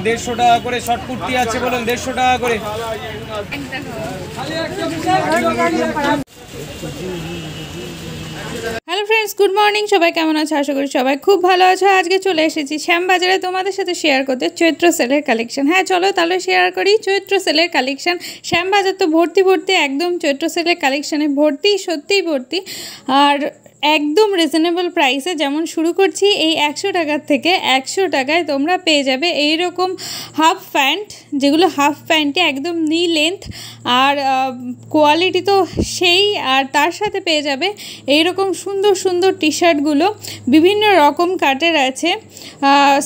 150 টাকা করে শর্ট কুর্তি আছে, বলুন 150 টাকা করে। Hello friends, good morning. সবাই কেমন আছো? আশা করি সবাই খুব ভালো আছো। আজকে চলে এসেছি শ্যামবাজারে তোমাদের সাথে শেয়ার করতে চৈত্র সেলের কালেকশন। হ্যাঁ চলো তাহলে শেয়ার করি চৈত্র সেলের কালেকশন। শ্যামবাজার তো ভর্তি একদম চৈত্র সেলের কালেকশানে ভর্তি, সত্যিই ভর্তি। আর একদম রিজনেবল প্রাইসে, যেমন শুরু করছি এই 100 টাকার থেকে। 100 টাকায় তোমরা পেয়ে যাবে এইরকম হাফ প্যান্ট, যেগুলো হাফ প্যান্টে একদম নি লেন্থ, আর কোয়ালিটি তো সেই। আর তার সাথে পেয়ে যাবে এইরকম সুন্দর সুন্দর টি শার্টগুলো, বিভিন্ন রকম কাটের আছে,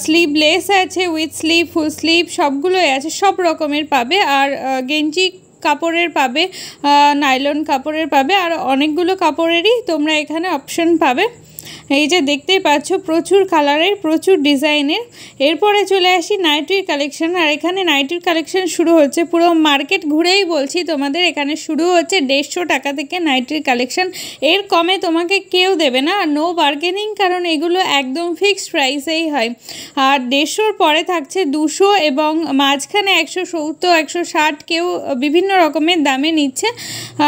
স্লিভলেস আছে, উইথ স্লিভ, ফুল স্লিভ সবগুলোই আছে, সব রকমের পাবে। আর গেঞ্জি কাপড়ের পাবে, নাইলন কাপড়ের পাবে, আর অনেকগুলো কাপড়েরই তোমরা এখানে অপশন পাবে। এই যে দেখতেই পাচ্ছ প্রচুর কালারের, প্রচুর ডিজাইনের। এরপরে চলে আসি নাইটির কালেকশন। আর এখানে নাইটির কালেকশন শুরু হচ্ছে, পুরো মার্কেট ঘুরেই বলছি তোমাদের, এখানে শুরু হচ্ছে 150 টাকা থেকে নাইটির কালেকশন। এর কমে তোমাকে কেউ দেবে না, আর নো বার্গেনিং, কারণ এগুলো একদম ফিক্সড প্রাইসেই হয়। আর 150-র পরে থাকছে 200, এবং মাঝখানে 170, 160 কেউ বিভিন্ন রকমের দামে নিচ্ছে।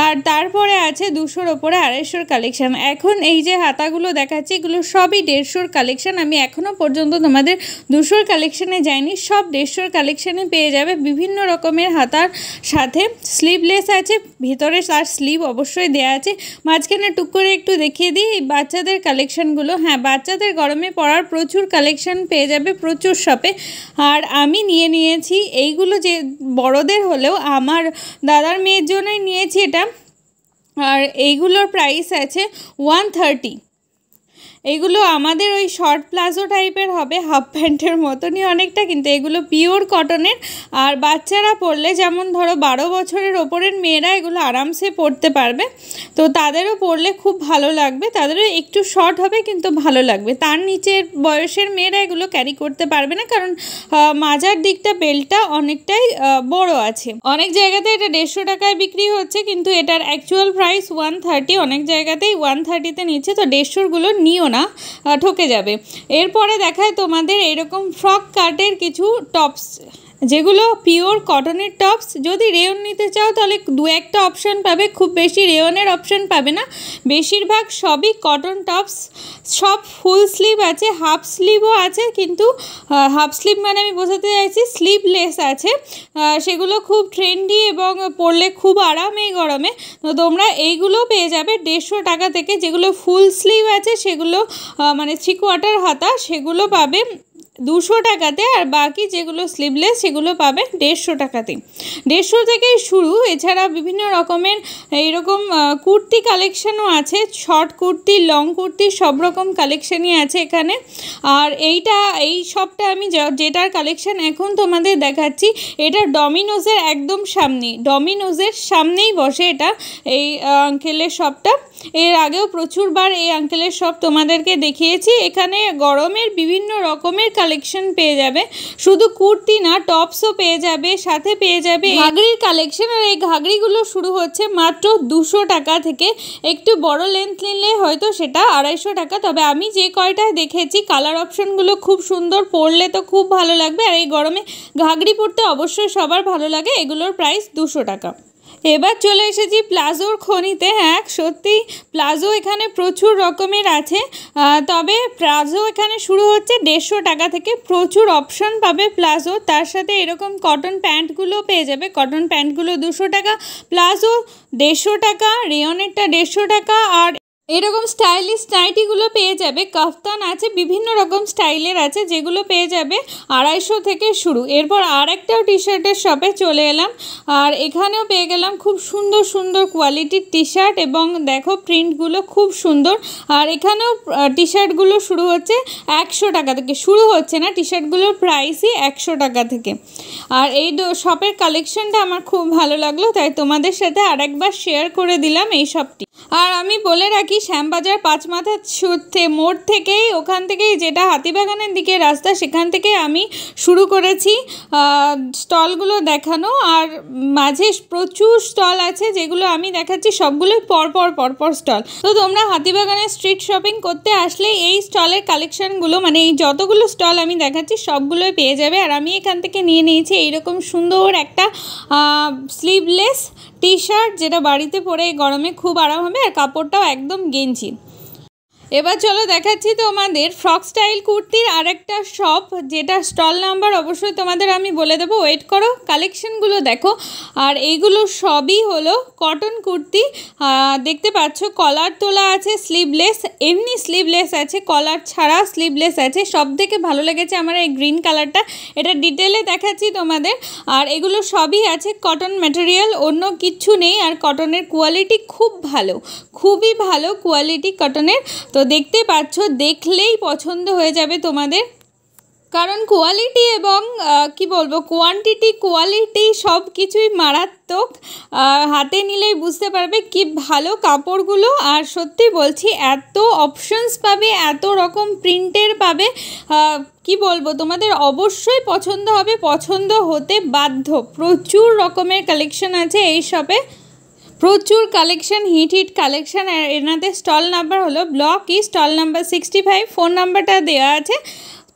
আর তারপরে আছে 200-র ওপরে 250-র কালেকশন। এখন এই যে হাতাগুলো দেখাচ্ছে, এগুলো সবই 150-র কালেকশন। আমি এখনও পর্যন্ত তোমাদের 200-র কালেকশানে যাইনি, সব 150-র কালেকশানে পেয়ে যাবে। বিভিন্ন রকমের হাতার সাথে স্লিভলেস আছে, ভিতরে তার স্লিভ অবশ্যই দেওয়া আছে। মাঝখানে টুক করে একটু দেখিয়ে দিই এই বাচ্চাদের কালেকশানগুলো। হ্যাঁ, বাচ্চাদের গরমে পরার প্রচুর কালেকশান পেয়ে যাবে প্রচুর শপে। আর আমি নিয়েছি এইগুলো, যে বড়দের হলেও আমার দাদার মেয়ের জন্যই নিয়েছি এটা। আর এইগুলোর প্রাইস আছে 130। এগুলো আমাদের ওই শর্ট প্লাজো টাইপের হবে, হাফ প্যান্টের মতনই অনেকটা, কিন্তু এগুলো পিওর কটনের। আর বাচ্চারা পরলে, যেমন ধরো 12 বছরের ওপরের মেয়েরা এগুলো আরামসে পরতে পারবে, তো তাদেরও পরলে খুব ভালো লাগবে। তাদেরও একটু শর্ট হবে কিন্তু ভালো লাগবে। তার নিচের বয়সের মেয়েরা এগুলো ক্যারি করতে পারবে না, কারণ মাজার দিকটা বেল্টটা অনেকটাই বড় আছে। অনেক জায়গাতে এটা 150 টাকায় বিক্রি হচ্ছে, কিন্তু এটার অ্যাকচুয়াল প্রাইস 130। অনেক জায়গাতেই 130-তে নিচ্ছে, তো 150-গুলো নিও না, ঠকে যাবে। এরপরে দেখায় তোমাদের এরকম ফ্রক কাটের কিছু টপস, যেগুলো পিওর কটনের টপস। যদি রেয়ন নিতে চাও তাহলে 2-একটা অপশান পাবে, খুব বেশি রেয়নের অপশান পাবে না। বেশিরভাগ সবই কটন টপস, সব ফুল স্লিভ আছে, হাফ স্লিভও আছে, কিন্তু হাফ স্লিভ মানে আমি বোঝাতে চাইছি স্লিভলেস আছে। সেগুলো খুব ট্রেন্ডি এবং পরলে খুব আরাম এই গরমে। তো তোমরা এইগুলো পেয়ে যাবে 150 টাকা থেকে। যেগুলো ফুল স্লিভ আছে সেগুলো মানে 3/4 হাতা, সেগুলো পাবে 200 টাকাতে। আর বাকি যেগুলো স্লিভলেস সেগুলো পাবে 150 টাকাতে। 150 থেকেই শুরু। এছাড়া বিভিন্ন রকমের এইরকম কুর্তি কালেকশানও আছে, শর্ট কুর্তি, লং কুর্তি, সব রকম কালেকশানই আছে এখানে। আর এই শপটা আমি যেটার কালেকশান এখন তোমাদের দেখাচ্ছি, এটা ডমিনোজের একদম সামনেই, ডমিনোজের সামনেই বসে এটা, এই আঙ্কেলের শপটা। এর আগেও প্রচুরবার এই আঙ্কেলের শপ তোমাদেরকে দেখিয়েছি। এখানে গরমের বিভিন্ন রকমের কালেকশন পেয়ে যাবে, শুধু কুর্তি না, টপসও পেয়ে যাবে, সাথে পেয়ে যাবে ঘাগরির কালেকশন। আর এই ঘাগরিগুলো শুরু হচ্ছে মাত্র 200 টাকা থেকে। একটু বড় লেন্থ নিলে হয়তো সেটা 250 টাকা। তবে আমি যে কয়টায় দেখেছি কালার অপশনগুলো খুব সুন্দর, পরলে তো খুব ভালো লাগবে। আর এই গরমে ঘাগরি পরতে অবশ্যই সবার ভালো লাগে। এগুলোর প্রাইস 200 টাকা। এবার চলে এসেছি প্লাজোর খনিতে। হ্যাঁ সত্যি প্লাজো এখানে প্রচুর রকমের আছে, তবে প্লাজো এখানে শুরু হচ্ছে 150 টাকা থেকে। প্রচুর অপশন পাবে প্লাজো। তার সাথে এরকম কটন প্যান্টগুলো পেয়ে যাবে, কটন প্যান্টগুলো 200 টাকা, প্লাজো 150 টাকা, রেয়নেরটা 150 টাকা। আর এরকম স্টাইলিশ নাইটিগুলো পেয়ে যাবে, কাফতান আছে, বিভিন্ন রকম স্টাইলের আছে, যেগুলো পেয়ে যাবে 250 থেকে শুরু। এরপর আর একটাও টি শার্টের শপে চলে এলাম, আর এখানেও পেয়ে গেলাম খুব সুন্দর সুন্দর কোয়ালিটির টি শার্ট, এবং দেখো প্রিন্টগুলো খুব সুন্দর। আর এখানেও টি শার্টগুলো শুরু হচ্ছে 100 টাকা থেকে। শুরু হচ্ছে না, টি শার্টগুলোর প্রাইসই 100 টাকা থেকে। আর এই শপের কালেকশনটা আমার খুব ভালো লাগলো, তাই তোমাদের সাথে আরেকবার শেয়ার করে দিলাম এই শপটি। আর আমি বলে রাখি শ্যামবাজার পাঁচমাথা মোড় থেকেই, ওখান থেকেই যেটা হাতিবাগানের দিকে রাস্তা, সেখান থেকে আমি শুরু করেছি স্টলগুলো দেখানো। আর মাঝে প্রচুর স্টল আছে যেগুলো আমি দেখাচ্ছি, সবগুলোই পরপর স্টল। তো তোমরা হাতিবাগানের স্ট্রিট শপিং করতে আসলে এই স্টলের কালেকশানগুলো, মানে এই যতগুলো স্টল আমি দেখাচ্ছি সবগুলোই পেয়ে যাবে। আর আমি এখান থেকে নিয়ে নিয়েছি এইরকম সুন্দর একটা স্লিভলেস টি শার্ট, যেটা বাড়িতে পরে গরমে খুব আরাম হবে, আর কাপড়টাও একদম গেঞ্জি। এবার চলো দেখাচ্ছি তোমাদের ফ্রক স্টাইল কুর্তির আরেকটা শপ, যেটা স্টল নাম্বার অবশ্যই তোমাদের আমি বলে দেবো, ওয়েট করো। কালেকশনগুলো দেখো। আর এইগুলো সবই হলো কটন কুর্তি, দেখতে পাচ্ছ কলার তোলা আছে, স্লিভলেস, এমনি স্লিভলেস আছে, কলার ছাড়া স্লিভলেস আছে। সব থেকে ভালো লেগেছে আমার এই গ্রিন কালারটা, এটা ডিটেলে দেখাচ্ছি তোমাদের। আর এগুলো সবই আছে কটন ম্যাটেরিয়াল, অন্য কিচ্ছু নেই। আর কটনের কোয়ালিটি খুব ভালো, খুবই ভালো কোয়ালিটি কটনের। তো দেখতে পাচ্ছ, দেখলেই পছন্দ হয়ে যাবে তোমাদের, কারণ কোয়ালিটি এবং কি বলবো, কোয়ালিটি সব কিছুই মারাত্মক। হাতে নিলেই বুঝতে পারবে কি ভালো কাপড়গুলো। আর সত্যি বলছি, এত অপশনস পাবে, এত রকম প্রিন্টের পাবে, কি বলবো, তোমাদের অবশ্যই পছন্দ হবে, পছন্দ হতে বাধ্য। প্রচুর রকমের কালেকশন আছে এই শপে, প্রচুর কালেকশন, হিট কালেকশন। আর এনাদের স্টল নাম্বার হলো block E, stall number 65। Phone নাম্বারটা দেওয়া আছে,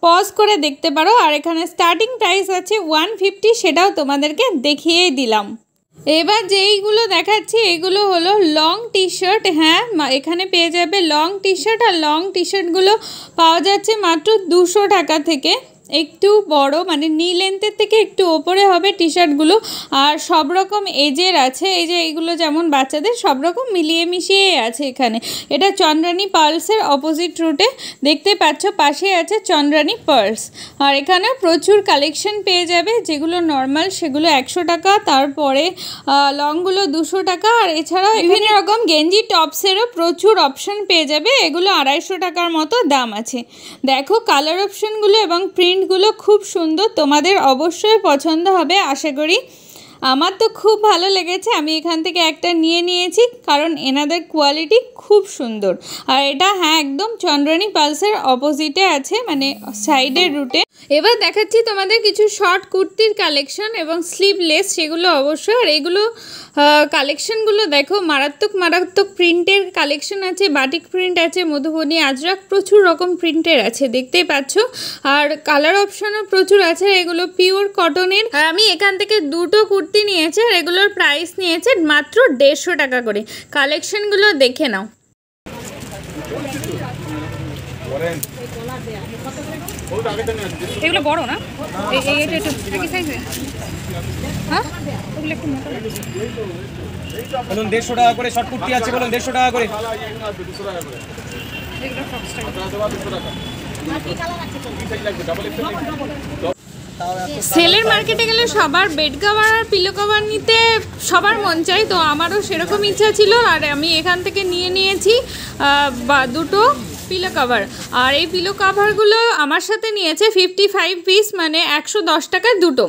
পজ করে দেখতে পারো। আর এখানে স্টার্টিং প্রাইস আছে 150, সেটাও তোমাদেরকে দেখিয়েই দিলাম। এবার যেইগুলো দেখাচ্ছি এগুলো হলো লং টি শার্ট। হ্যাঁ, এখানে পেয়ে যাবে লং টি শার্ট। আর লং টি শার্টগুলো পাওয়া যাচ্ছে মাত্র 200 টাকা থেকে। একটু বড়, মানে নি লেন্থের থেকে একটু ওপরে হবে টি শার্টগুলো। আর সব রকম এজের আছে, এই যে এইগুলো যেমন বাচ্চাদের, সব রকম মিলিয়ে মিশিয়ে আছে এখানে। এটা চন্দ্রানী পার্লসের অপোজিট রুটে, দেখতে পাচ্ছ পাশে আছে চন্দ্রানী পার্লস। আর এখানে প্রচুর কালেকশন পেয়ে যাবে, যেগুলো নর্মাল সেগুলো 100 টাকা, তারপরে লংগুলো 200 টাকা। আর এছাড়াও বিভিন্ন রকম গেঞ্জি টপসেরও প্রচুর অপশন পেয়ে যাবে, এগুলো 250 টাকার মতো দাম আছে। দেখো কালার অপশনগুলো এবং প্রিন্টগুলো খুব সুন্দর, তোমাদের অবশ্যই পছন্দ হবে আশা করি। আমার তো খুব ভালো লেগেছে, আমি এখান থেকে একটা নিয়ে নিয়েছি, কারণ এনাদের কোয়ালিটি খুব সুন্দর। আর এটা হ্যাঁ একদম চন্দ্রানী পার্লসের অপোজিটে আছে, মানে সাইডের রুটে। এবার দেখাচ্ছি তোমাদের কিছু শর্ট কুর্তির কালেকশন এবং স্লিভলেস, সেগুলো অবশ্যই। আর এগুলো কালেকশনগুলো দেখো, মারাত্মক প্রিন্টের কালেকশন আছে, বাটিক প্রিন্ট আছে, মধুবনী, আজরাক, প্রচুর রকম প্রিন্টের আছে, দেখতেই পাচ্ছ। আর কালার অপশনও প্রচুর আছে। এগুলো পিওর কটনের। আর আমি এখান থেকে দুটো কুর্তি নিয়েছি, আর এগুলোর প্রাইস নিয়েছে মাত্র 150 টাকা করে। কালেকশনগুলো দেখে নাও। এগুলো বড় না, একই সাইজে? হ্যাঁ, ওগুলো একটু মোটা লাগে। বলুন 150 টাকা করে শর্ট কুর্তি আছে, বলুন 150 টাকা করে। এগুলো ফ্রক স্টাইল। সেলের মার্কেটে গেলে সবার বেড কভার আর পিলো কভার নিতে সবার মন চাই, তো আমারও সেরকম ইচ্ছা ছিল। আর আমি এখান থেকে নিয়ে নিয়েছি দুটো পিলো কভার। আর এই পিলো কভারগুলো আমার সাথে নিয়েছে 55 পিস, মানে 110 টাকায় দুটো।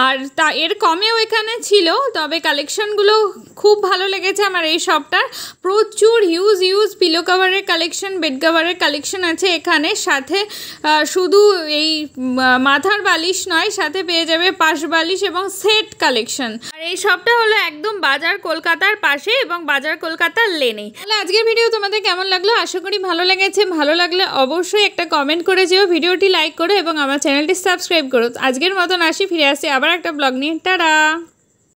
আর এর কমেও এখানে ছিল, তবে কালেকশনগুলো খুব ভালো লেগেছে আমার এই শপটার। প্রচুর হিউজ পিলো কভারের কালেকশন, বেড কভারের কালেকশন আছে এখানে। সাথে শুধু এই মাথার বালিশ নয়, সাথে পেয়ে যাবে পাশ বালিশ এবং সেট কালেকশন। আর এই শপটা হলো একদম বাজার কলকাতার পাশে এবং বাজার কলকাতার লেনে। তাহলে আজকের ভিডিও তোমাদের কেমন লাগলো? আশা করি ভালো লেগেছে। ভালো লাগলে অবশ্যই একটা কমেন্ট করে যেও, ভিডিওটি লাইক করো এবং আমার চ্যানেলটি সাবস্ক্রাইব করো। আজকের মতন আসি, ফিরে আসি আবার একটা ব্লগ নিয়ে। টাটা।